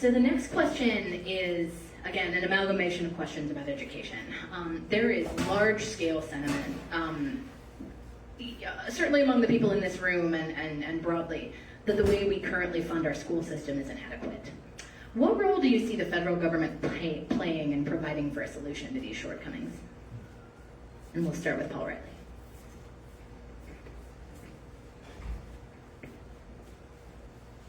So the next question is, again, an amalgamation of questions about education. There is large-scale sentiment, certainly among the people in this room and broadly, that the way we currently fund our school system is inadequate. What role do you see the federal government playing in providing for a solution to these shortcomings? And we'll start with Paul Riley.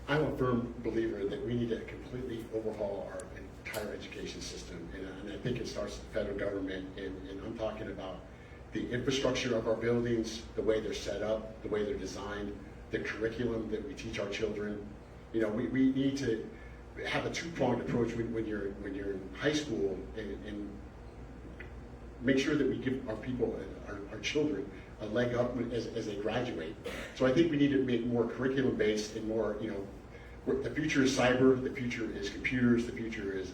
I'm a firm believer that we need to completely overhaul our entire education system, and I think it starts with the federal government, and I'm talking about the infrastructure of our buildings, the way they're set up, the way they're designed, the curriculum that we teach our children. You know, we need to have a two-pronged approach when you're in high school, and make sure that we give our people, our children, a leg up as they graduate. So I think we need to make more curriculum-based and more, you know, the future is cyber, the future is computers, the future is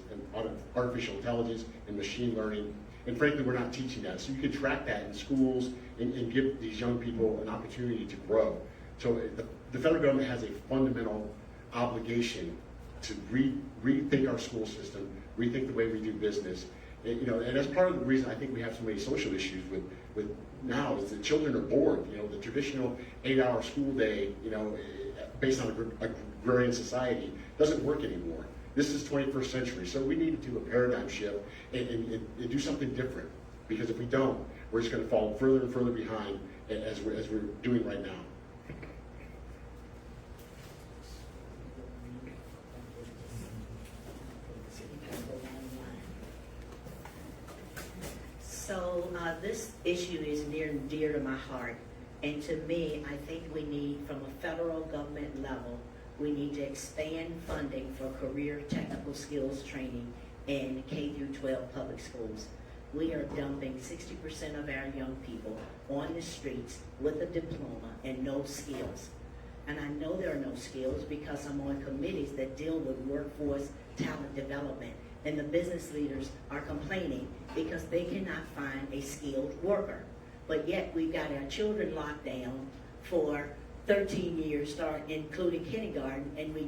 artificial intelligence and machine learning. And frankly, we're not teaching that. So you can track that in schools and give these young people an opportunity to grow. So the federal government has a fundamental obligation to rethink our school system, rethink the way we do business. And, you know, and that's part of the reason I think we have so many social issues with now is that children are bored. You know, the traditional 8-hour school day, you know, based on agrarian society doesn't work anymore. This is 21st century, so we need to do a paradigm shift and do something different. Because if we don't, we're just going to fall further and further behind as we're doing right now. So this issue is near and dear to my heart. And to me, I think we need, from a federal government level, we need to expand funding for career technical skills training in K through 12 public schools. We are dumping 60% of our young people on the streets with a diploma and no skills. And I know there are no skills because I'm on committees that deal with workforce talent development. And the business leaders are complaining because they cannot find a skilled worker. But yet we've got our children locked down for 13 years, including kindergarten, and we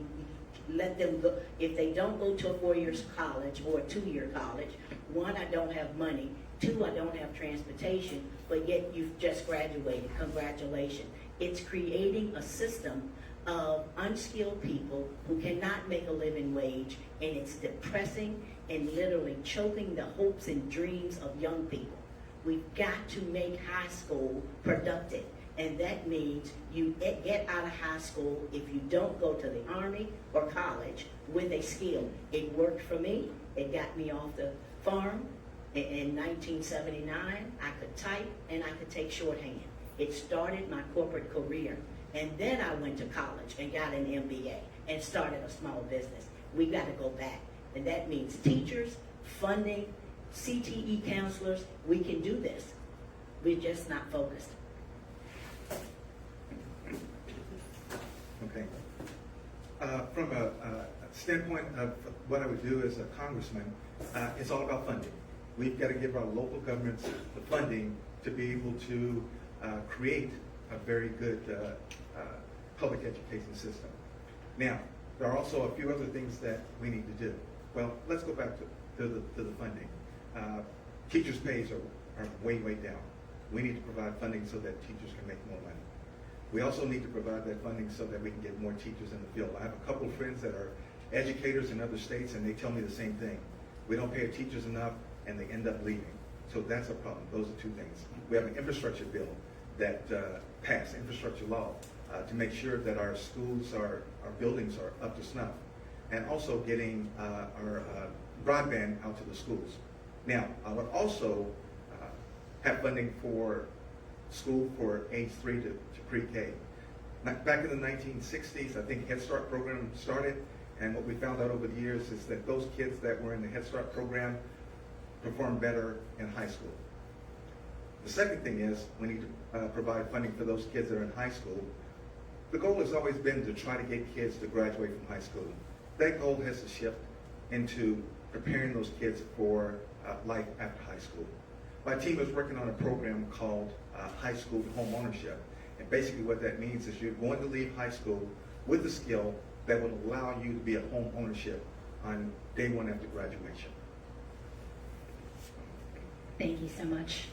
let them go. If they don't go to a 4-year college or a 2-year college, one, I don't have money, two, I don't have transportation, but yet you've just graduated. Congratulations. It's creating a system of unskilled people who cannot make a living wage, and it's depressing and literally choking the hopes and dreams of young people. We've got to make high school productive, and that means you get out of high school if you don't go to the Army or college with a skill. It worked for me. It got me off the farm. In 1979, I could type and I could take shorthand. It started my corporate career. And then I went to college and got an MBA and started a small business. We got to go back. And that means teachers, funding, CTE counselors. We can do this. We're just not focused. Okay. From a standpoint of what I would do as a congressman, it's all about funding. We've got to give our local governments the funding to be able to create a very good public education system. Now, there are also a few other things that we need to do. Well, let's go back to the funding. Teachers' pays are way down. We need to provide funding so that teachers can make more money. We also need to provide that funding so that we can get more teachers in the field. I have a couple of friends that are educators in other states, and they tell me the same thing. We don't pay our teachers enough, and they end up leaving. So that's a problem. Those are two things. We have an infrastructure bill that passed, infrastructure law, to make sure that our schools, our buildings are up to snuff, and also getting our broadband out to the schools. Now, I would also have funding for school for age 3 to pre-K. Back in the 1960s, I think Head Start program started, and what we found out over the years is that those kids that were in the Head Start program performed better in high school. The second thing is we need to provide funding for those kids that are in high school. The goal has always been to try to get kids to graduate from high school. That goal has to shift into preparing those kids for life after high school. My team is working on a program called High School Home Ownership. And basically what that means is you're going to leave high school with a skill that will allow you to be a home ownership on day one after graduation. Thank you so much.